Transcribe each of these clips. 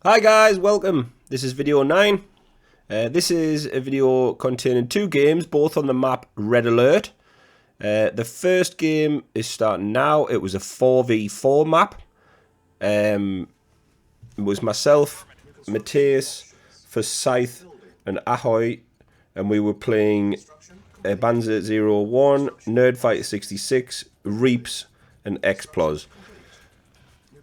Hi guys, welcome. This is video 9. This is a video containing two games, both on the map Red Alert. The first game is starting now. It was a 4v4 map. It was myself, Mateus, Forsyth and Ahoy, and we were playing Banzer 01, Nerdfighter 66, Reaps and Explos.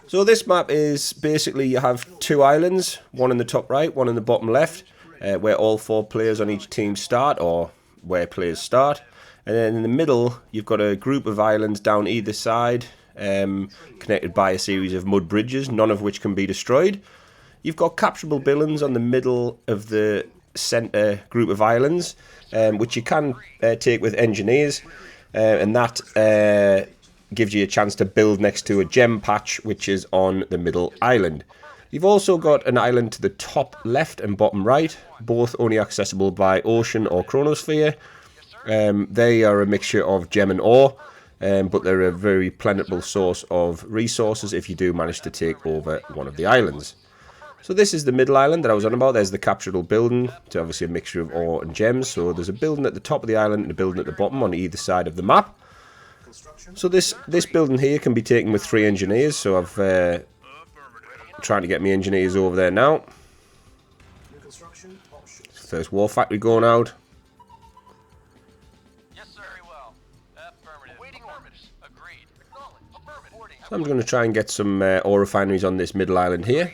So this map is basically you have two islands, one in the top right, one in the bottom left, where all 4 players on each team start, or where players start. And then in the middle, you've got a group of islands down either side, connected by a series of mud bridges, none of which can be destroyed. You've got capturable buildings on the middle of the centre group of islands, which you can take with engineers, and that gives you a chance to build next to a gem patch, which is on the middle island. You've also got an island to the top left and bottom right, both only accessible by ocean or chronosphere. They are a mixture of gem and ore, but they're a very plentiful source of resources if you do manage to take over one of the islands. So this is the middle island that I was on about. There's the capturable building. It's obviously a mixture of ore and gems. So there's a building at the top of the island and a building at the bottom on either side of the map. So this building here can be taken with 3 engineers. So I've trying to get my engineers over there now. First war factory going out. So I'm going to try and get some ore refineries on this middle island here.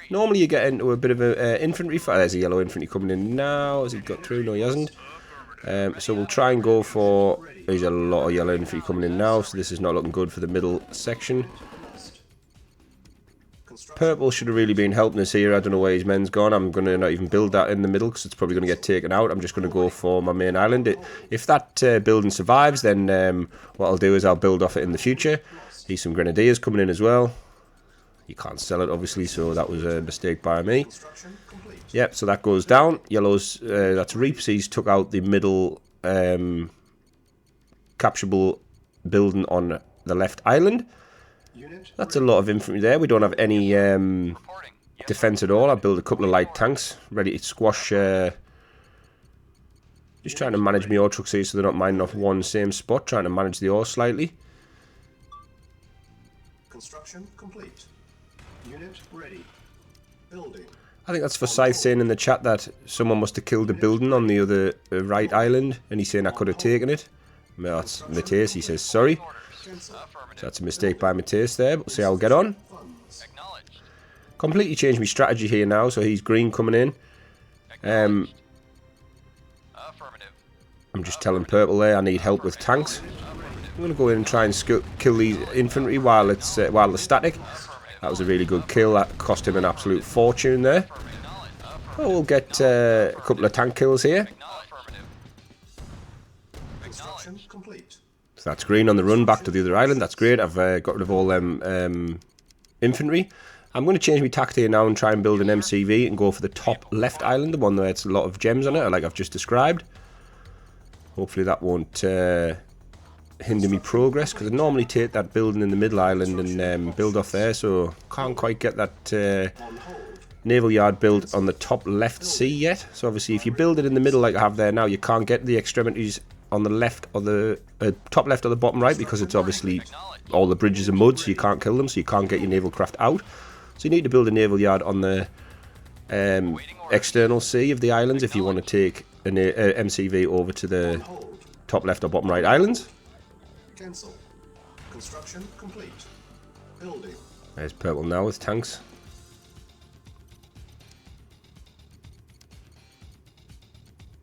Normally you get into a bit of an infantry fight. There's a yellow infantry coming in now. Has he got through? No, he hasn't. So we'll try and go for... There's a lot of yellow infantry coming in now, so this is not looking good for the middle section. Purple should have really been helping us here. I don't know where his men's gone. I'm going to not even build that in the middle because it's probably going to get taken out. I'm just going to go for my main island. If that building survives, then what I'll do is I'll build off it in the future. Here's some grenadiers coming in as well. You can't sell it, obviously, so that was a mistake by me. Yep, so that goes down. Yellow's, that's Reaps. He's took out the middle capturable building on the left island. That's a lot of infantry there. We don't have any defense at all. I built a couple of light tanks ready to squash. Just trying to manage my ore trucks here so they're not mining off one same spot. Trying to manage the ore slightly. Construction complete. Unit ready. Building. I think that's Forsyth saying in the chat that someone must have killed a building on the other right island, and he's saying I could have taken it. Well, that's Mateus. He says sorry. So that's a mistake by Mateus there, but we'll see how we'll get on. Completely changed my strategy here now, so he's green coming in. I'm just telling Purple there I need help with tanks. I'm going to go in and try and kill these infantry while it's while they're static. That was a really good kill. That cost him an absolute fortune there. Oh, we'll get a couple of tank kills here. So that's green on the run back to the other island. That's great. I've got rid of all them infantry. I'm going to change my tact here now and try and build an MCV and go for the top left island, the one where it's a lot of gems on it, like I've just described. Hopefully that won't hinder me progress, because I normally take that building in the middle island and build off there, so can't quite get that naval yard built on the top left sea yet. So obviously if you build it in the middle like I have there now, you can't get the extremities on the left or the top left or the bottom right, because it's obviously all the bridges are mud, so you can't kill them, so you can't get your naval craft out. So you need to build a naval yard on the external sea of the islands if you want to take an MCV over to the top left or bottom right islands. Cancel. Construction complete. Building. There's Purple now with tanks.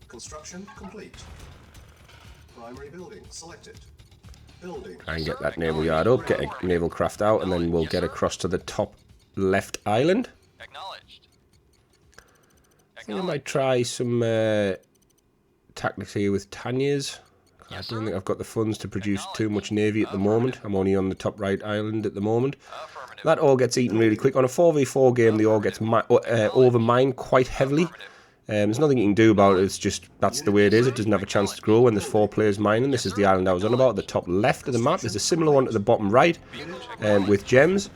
Construction complete. Primary building selected. Building. Try and get that naval yard up, get a naval craft out, and then we'll get across to the top left island. Acknowledged. I think I might try some tactics here with Tanya's. I don't think I've got the funds to produce too much navy at the moment. I'm only on the top right island at the moment. That ore gets eaten really quick. On a 4v4 game, the ore gets overmined quite heavily. There's nothing you can do about it. It's just, that's the way it is. It doesn't have a chance to grow when there's 4 players mining. This is the island I was on about at the top left of the map. There's a similar one at the bottom right with gems.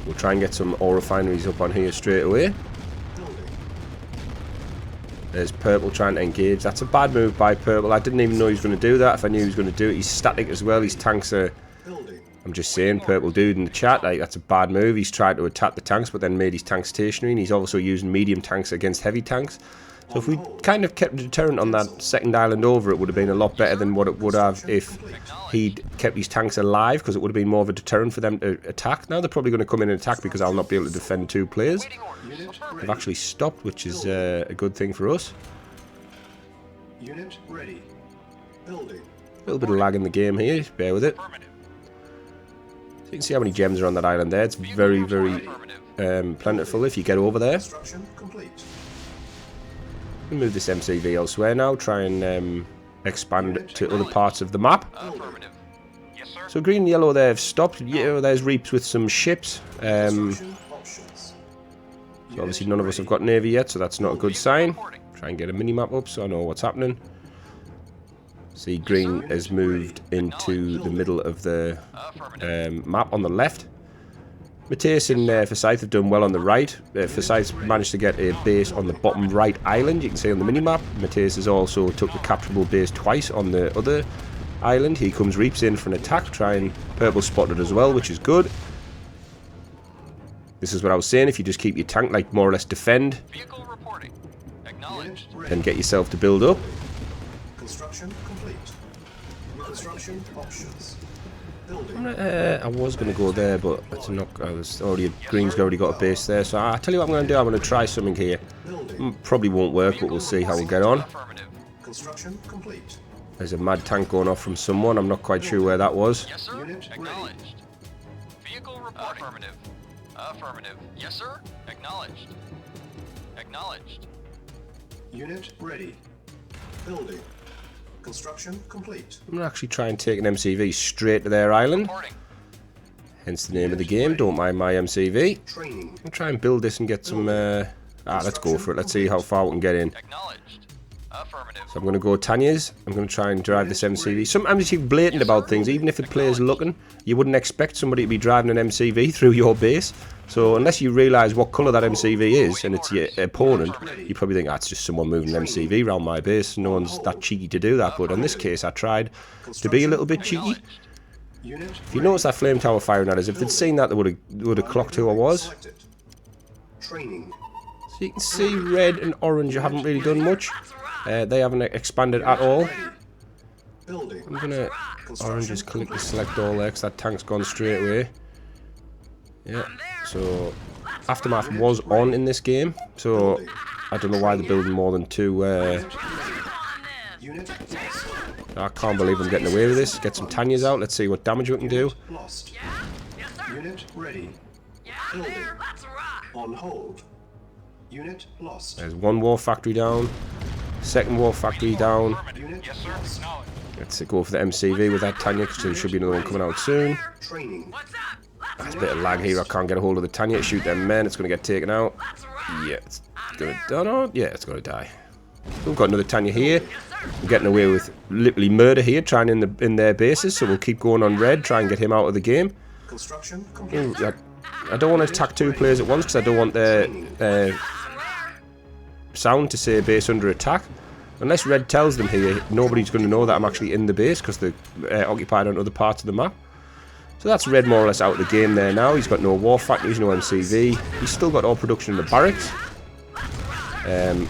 We'll try and get some ore refineries up on here straight away. There's Purple trying to engage. That's a bad move by Purple. I didn't even know he was going to do that. If I knew he was going to do it, he's static as well. His tanks are... I'm just saying, Purple dude in the chat, like, that's a bad move. He's tried to attack the tanks, but then made his tanks stationary, and he's also using medium tanks against heavy tanks. So if we kind of kept a deterrent on that second island over, it would have been a lot better than what it would have if he'd kept his tanks alive, because it would have been more of a deterrent for them to attack. Now they're probably going to come in and attack because I'll not be able to defend 2 players. They've actually stopped, which is a good thing for us. Unit ready. Building. A little bit of lag in the game here, just bear with it. So you can see how many gems are on that island there. It's very, very plentiful if you get over there. Construction complete. We'll move this MCV elsewhere now, try and expand to other parts of the map. So green and yellow there have stopped. Yeah, there's Reaps with some ships. So obviously none of us have got Navy yet, so that's not a good sign. Try and get a mini-map up so I know what's happening. See, green has moved into the middle of the map on the left. Mateus and Forsyth have done well on the right. Forsyth managed to get a base on the bottom right island, you can see on the mini-map. Mateus has also took the capturable base twice on the other island. Here comes Reaps in for an attack, trying Purple spotted as well, which is good. This is what I was saying, if you just keep your tank, like, more or less defend, then get yourself to build up. Construction complete. Construction options. I was going to go there, but it's not. Green's already got a base there, so I tell you what I'm going to do. I'm going to try something here. Probably won't work, but we'll see how we get on. Construction complete. There's a mad tank going off from someone. I'm not quite sure where that was. Yes, sir. Acknowledged. Vehicle reporting. Affirmative. Affirmative. Yes, sir. Acknowledged. Acknowledged. Unit ready. Building. Construction complete. I'm going to actually try and take an MCV straight to their island. Reporting. Hence the name of the game. Don't mind my MCV. Training. I'll try and build this and get some... let's go for it. Let's see how far we can get in. Acknowledged. Affirmative. So I'm going to go Tanya's. I'm going to try and drive this MCV. Sometimes you're blatant about things, even if the player's looking. You wouldn't expect somebody to be driving an MCV through your base. So unless you realise what colour that MCV is, and it's your opponent, you probably think, it's just someone moving an MCV around my base. No one's that cheeky to do that. But in this case, I tried to be a little bit cheeky. If you notice that flame tower firing at us, if they'd seen that, they would have clocked who I was. Training. So you can see red and orange haven't really done much. They haven't expanded at all. Building. I'm gonna oranges click the select all there, 'cause that tank's gone straight away. Yeah, so Aftermath was on in this game, so I don't know why they're building more than 2. Unit I can't believe I'm getting away with this. Get some Tanyas out, let's see what damage we can do. lost. Unit ready. Building. On hold. Unit lost. There's one war factory down, second war factory down. Unit Yes, sir. lost. Acknowledged. Let's go for the MCV with that Tanya, because there should be another one coming out soon. Training. There's a bit of lag here, I can't get a hold of the Tanya to shoot them men, it's going to get taken out. Yeah, it's going to yeah, it's going to die. We've got another Tanya here. We're getting away with literally murder here, trying in their bases, so we'll keep going on red, try and get him out of the game. Construction complete. I don't want to attack 2 players at once, because I don't want their sound to say base under attack. Unless red tells them here, nobody's going to know that I'm actually in the base, because they're occupied on other parts of the map. So that's red more or less out of the game there now. He's got no war factories, no MCV. He's still got all production in the barracks. Going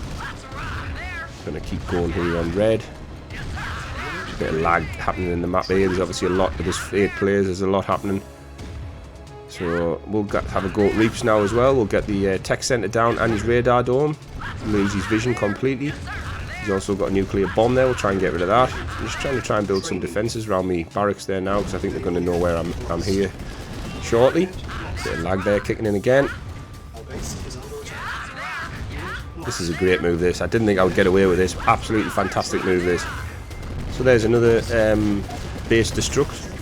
to keep going here on red. A bit of lag happening in the map here. There's obviously a lot, there's 8 players, there's a lot happening. So we'll have a go at Reaps now as well. We'll get the tech centre down and his radar dome. Lose his vision completely. He's also got a nuclear bomb there. We'll try and get rid of that. I'm just trying to build some defences around me barracks there now, because I think they're going to know where I'm here shortly. Bit of lag there kicking in again. Our base is under attack. This is a great move, this. I didn't think I would get away with this. Absolutely fantastic move, this. So there's another base destruction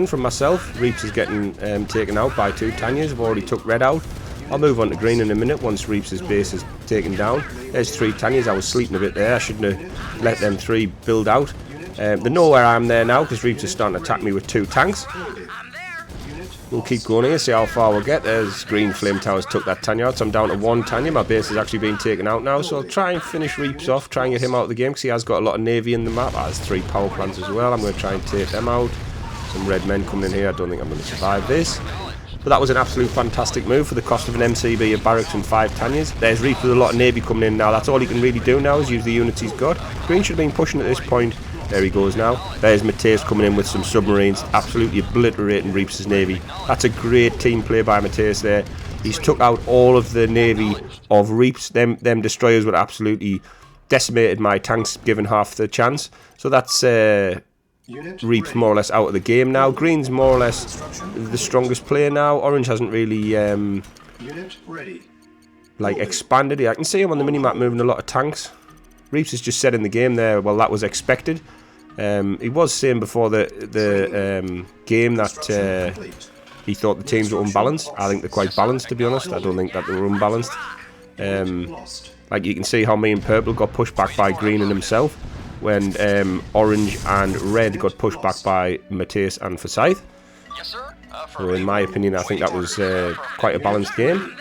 from myself. Reaps is getting taken out by 2 Tanyas. I've already took red out. I'll move on to green in a minute once Reaps' base is taken down. There's 3 Tanyas. I was sleeping a bit there. I shouldn't have let them 3 build out. They know where I am there now, because Reaps is starting to attack me with 2 tanks. We'll keep going here, see how far we'll get. There's green flame towers took that Tanya out, so I'm down to 1 Tanya. My base has actually been taken out now, so I'll try and finish Reaps off, try and get him out of the game, because he has got a lot of navy in the map. There's 3 power plants as well. I'm going to try and take them out. Some red men coming in here. I don't think I'm going to survive this. But that was an absolute fantastic move for the cost of an MCV, a barracks and 5 Tanyas. There's Reap with a lot of navy coming in now. That's all he can really do now is use the units he's got. Green should have been pushing at this point. There he goes now. There's Mateus coming in with some submarines, absolutely obliterating Reaps' navy. That's a great team play by Mateus there. He's took out all of the navy of Reaps. Them destroyers would absolutely decimated my tanks, given half the chance. So that's Reaps more or less out of the game now. Green's more or less the strongest player now. Orange hasn't really like expanded. I can see him on the minimap moving a lot of tanks. Reaps has just said in the game there, well, that was expected. He was saying before the game that he thought the teams were unbalanced. I think they're quite balanced, to be honest. I don't think that they were unbalanced. Like you can see how me and Purple got pushed back by Green and himself, when Orange and Red got pushed back by Mateus and Forsyth. So in my opinion, I think that was quite a balanced game.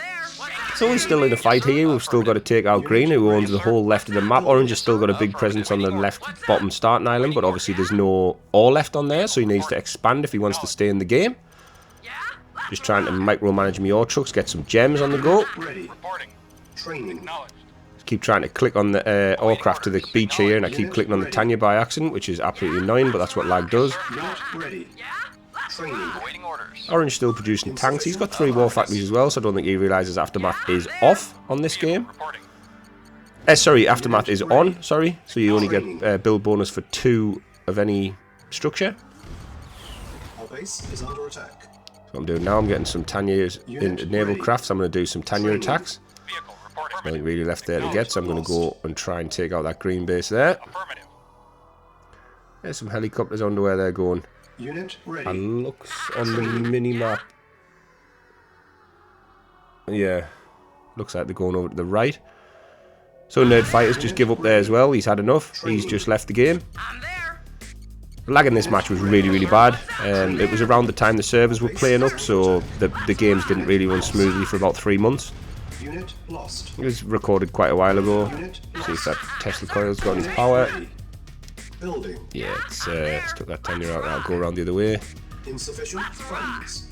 So we're still in a fight here. We've still got to take out Green, who owns the whole left of the map. Orange has still got a big presence on the left bottom starting island, but obviously there's no ore left on there, so he needs to expand if he wants to stay in the game. Just trying to micromanage my ore trucks, get some gems on the go. Just keep trying to click on the Orecraft to the beach here, and I keep clicking on the Tanya by accident, which is absolutely annoying, but that's what lag does. Orange still producing tanks. He's got 3 war factories as well, so I don't think he realises Aftermath is off on this game. Sorry, Aftermath is on, sorry. So you only get build bonus for 2 of any structure. Our base is under attack. So what I'm doing now, I'm getting some Tanyas in naval crafts. I'm going to do some Tanya attacks. Nothing really left there to get, so I'm going to go and try and take out that green base there. There's some helicopters under where they're going. Unit ready. And looks on the mini-map. Yeah, looks like they're going over to the right. So Nerd Fighters just give up there as well. He's had enough. He's just left the game. The lag in this match was really, really bad. It was around the time the servers were playing up, so the games didn't really run smoothly for about 3 months. Unit lost. It was recorded quite a while ago. See if that Tesla coil's got any power. Building. Yeah, it's took that Tanya out. I'll go around the other way. Insufficient funds.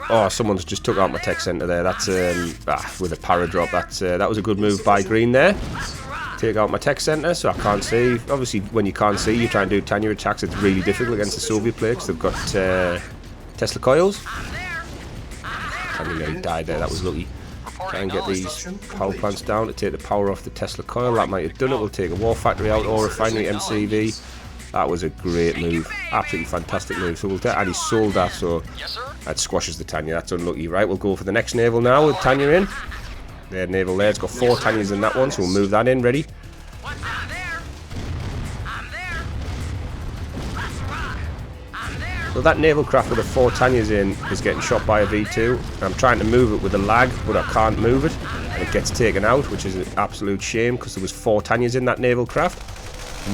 Oh, someone's just took out my tech center there. That's with a para drop. That was a good move by Green there. Take out my tech center, so I can't see. Obviously, when you can't see, you try and do Tanya attacks. It's really difficult against the Soviet players. They've got Tesla coils. Tanya nearly died there. That was lucky. Try and get these power plants down to take the power off the Tesla coil. That might have done it. We'll take a war factory out or refinery MCV. That was a great move. Absolutely fantastic move. So we'll and he sold that, so that squashes the Tanya. That's unlucky. Right, we'll go for the next naval now with Tanya in. There, naval there. It's got 4 Tanyas in that one, so we'll move that in. Ready? So that naval craft with the 4 Tanyas in is getting shot by a V2. I'm trying to move it with a lag, but I can't move it. And it gets taken out, which is an absolute shame because there was 4 Tanyas in that naval craft.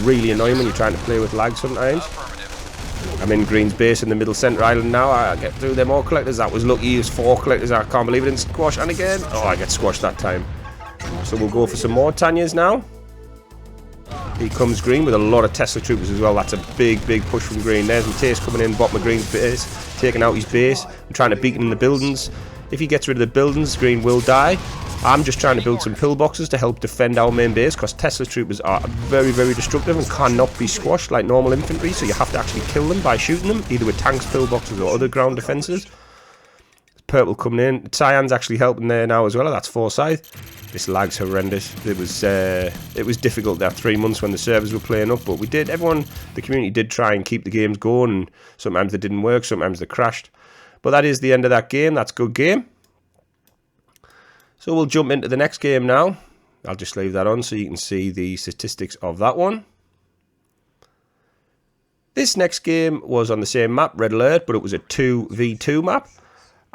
Really annoying when you're trying to play with lag sometimes. I'm in Green's base in the middle centre island now. I get through them all collectors. That was lucky. It was 4 collectors. I can't believe it didn't squash. And again, oh, I get squashed that time. So we'll go for some more Tanyas now. Here comes Green with a lot of Tesla troopers as well. That's a big, big push from Green. There's Mateus coming in, bottom of Green's base, taking out his base. I'm trying to beat him in the buildings. If he gets rid of the buildings, Green will die. I'm just trying to build some pillboxes to help defend our main base because Tesla troopers are very, very destructive and cannot be squashed like normal infantry. So you have to actually kill them by shooting them, either with tanks, pillboxes, or other ground defences. Purple coming in. Cyan's actually helping there now as well. That's Forsyth. This lag's horrendous. It was difficult that 3 months when the servers were playing up, but we did. Everyone, the community did try and keep the games going. And sometimes they didn't work, sometimes they crashed. But that is the end of that game. That's a good game. So we'll jump into the next game now. I'll just leave that on so you can see the statistics of that one. This next game was on the same map, Red Alert, but it was a 2v2 map.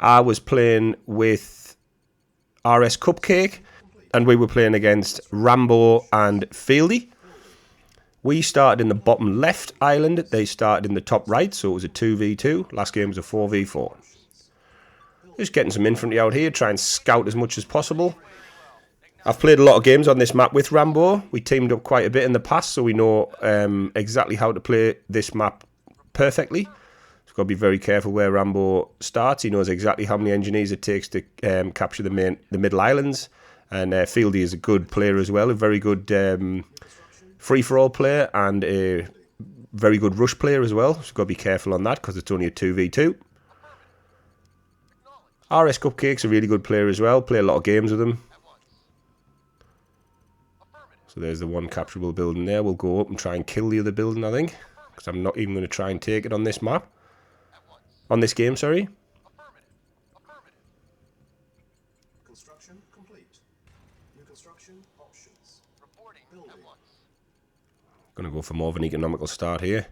I was playing with RS Cupcake, and we were playing against Rambo and Fieldy. We started in the bottom left island. They started in the top right, so it was a 2v2. Last game was a 4v4. Just getting some infantry out here, try and scout as much as possible. I've played a lot of games on this map with Rambo. We teamed up quite a bit in the past, so we know exactly how to play this map perfectly. So got to be very careful where Rambo starts. He knows exactly how many engineers it takes to capture the middle islands. And Fieldy is a good player as well, a very good free-for-all player and a very good rush player as well. So got to be careful on that because it's only a 2v2. RS Cupcake's a really good player as well. Play a lot of games with him. So there's the one capturable building there. We'll go up and try and kill the other building, I think. Because I'm not even going to try and take it on this map. On this game, sorry. Construction complete. New construction options. Building. Going to go for more of an economical start here.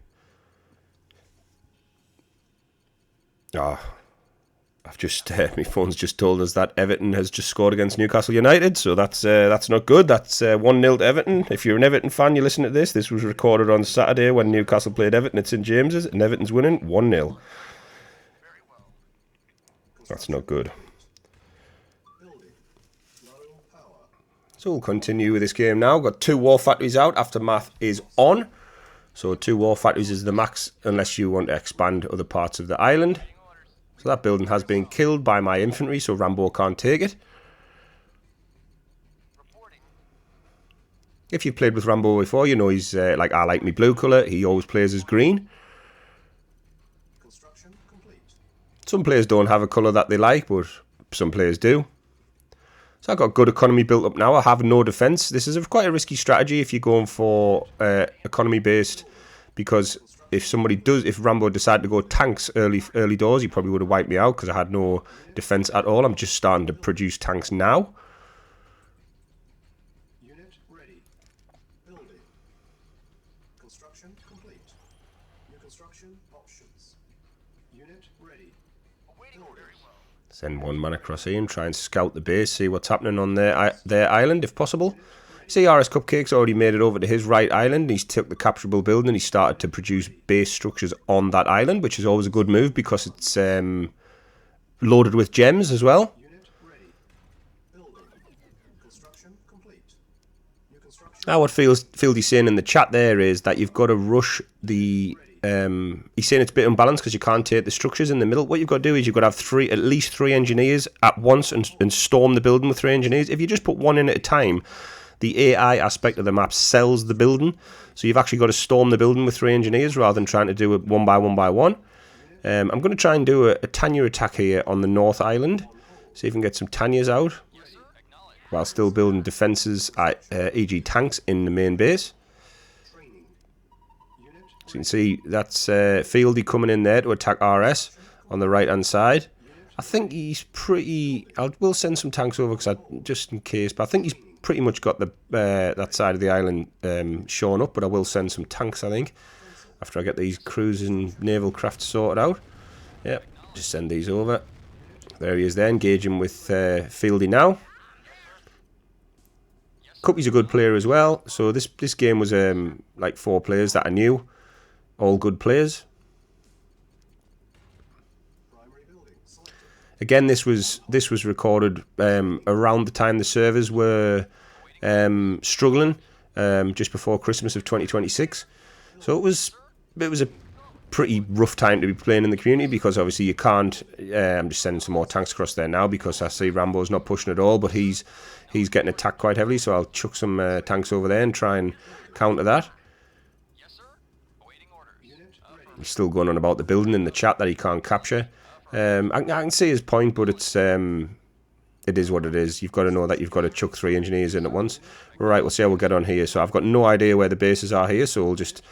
I've just my phone's just told us that Everton has just scored against Newcastle United, so that's not good. That's 1-0 to Everton. If you're an Everton fan, you listen to this. This was recorded on Saturday when Newcastle played Everton at St James's, and Everton's winning 1-0. That's not good. So we'll continue with this game now. Got 2 war factories out. Aftermath is on. So 2 war factories is the max unless you want to expand other parts of the island. So that building has been killed by my infantry, so Rambo can't take it. If you've played with Rambo before, you know he's like, I like me blue colour. He always plays as green. Some players don't have a colour that they like, but some players do. So I've got good economy built up now. I have no defence. This is quite a risky strategy if you're going for economy based, because if Rambo decided to go tanks early doors, he probably would have wiped me out because I had no defence at all. I'm just starting to produce tanks now. Unit ready. Building. Construction complete. New construction options. Unit ready. Send one man across here and try and scout the base, see what's happening on their island if possible. See, RS Cupcake's already made it over to his right island. He's took the capturable building and he started to produce base structures on that island, which is always a good move because it's loaded with gems as well. Unit ready. Building. Construction complete. New construction. Now what Fieldy's saying in the chat there is that you've got to rush the... he's saying it's a bit unbalanced because you can't take the structures in the middle. What you've got to do is you've got to have at least 3 engineers at once and storm the building with 3 engineers. If you just put 1 in at a time, the AI aspect of the map sells the building. So you've actually got to storm the building with 3 engineers rather than trying to do it one by one. I'm going to try and do a Tanya attack here on the North Island. See if we can get some Tanyas out. While still building defences, e.g. tanks in the main base. So you can see that's Fieldy coming in there to attack RS on the right hand side. I think he's pretty... we'll send some tanks over just in case, but I think he's pretty much got the that side of the island shown up, but I will send some tanks, I think, after I get these cruise and naval craft sorted out. Yep, just send these over. There he is there, engaging with Fieldy now. Cuppy's a good player as well, so this game was like 4 players that I knew, all good players. Again, this was recorded around the time the servers were struggling, just before Christmas of 2026. So it was a pretty rough time to be playing in the community because obviously you can't. I'm just sending some more tanks across there now because I see Rambo's not pushing at all, but he's getting attacked quite heavily. So I'll chuck some tanks over there and try and counter that. He's still going on about the building in the chat that he can't capture. I can see his point, but it is what it is. You've got to know that you've got to chuck 3 engineers in at once. Right, we'll see how we'll get on here. So I've got no idea where the bases are here, so we'll just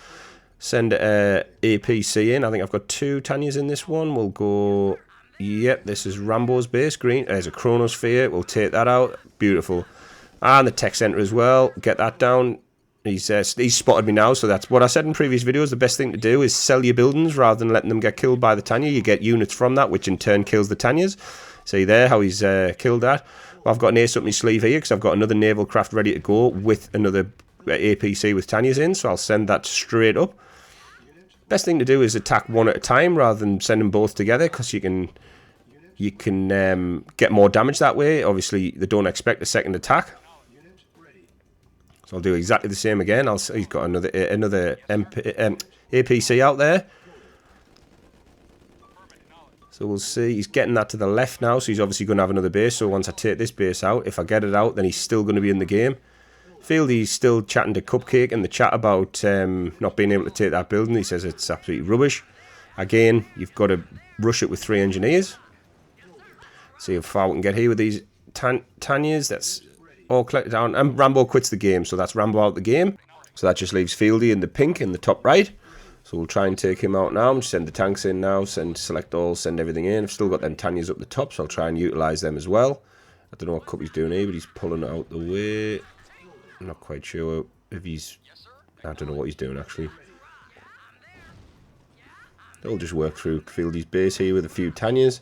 send APC in. I think I've got 2 Tanyas in this one. We'll go... Yep, this is Rambo's base. Green. There's a chronosphere. We'll take that out. Beautiful. And the tech center as well. Get that down. He's spotted me now, so that's what I said in previous videos. The best thing to do is sell your buildings rather than letting them get killed by the Tanya. You get units from that, which in turn kills the Tanyas. See there how he's killed that. Well, I've got an ace up my sleeve here because I've got another naval craft ready to go with another APC with Tanya's in, so I'll send that straight up. Best thing to do is attack one at a time rather than send them both together, because you can get more damage that way. Obviously, they don't expect a second attack. So I'll do exactly the same again. He's got another APC out there. So we'll see. He's getting that to the left now, so he's obviously going to have another base. So once I take this base out, if I get it out, then he's still going to be in the game. Fieldy's still chatting to Cupcake in the chat about not being able to take that building. He says it's absolutely rubbish. Again, you've got to rush it with 3 engineers. See how far we can get here with these Tanyas. That's all collected down. And Rambo quits the game, so that's Rambo out the game. So that just leaves Fieldy in the pink in the top right. So we'll try and take him out now. Just send the tanks in now. Select all, send everything in. I've still got them Tanyas up the top, so I'll try and utilise them as well. I don't know what Cuppy's doing here, but he's pulling it out the way. I'm not quite sure if he's... I don't know what he's doing, actually. They'll just work through Fieldy's base here with a few Tanyas.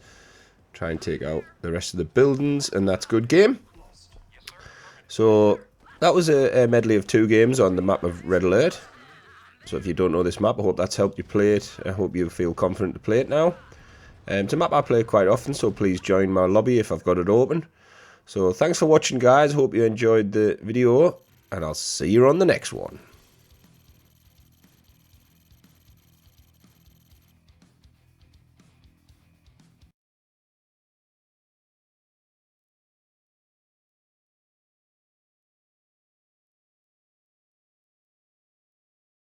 Try and take out the rest of the buildings, and that's good game. So that was a medley of 2 games on the map of Red Alert. So if you don't know this map, I hope that's helped you play it. I hope you feel confident to play it now. It's a map I play quite often, so please join my lobby if I've got it open. So thanks for watching, guys. Hope you enjoyed the video, and I'll see you on the next one.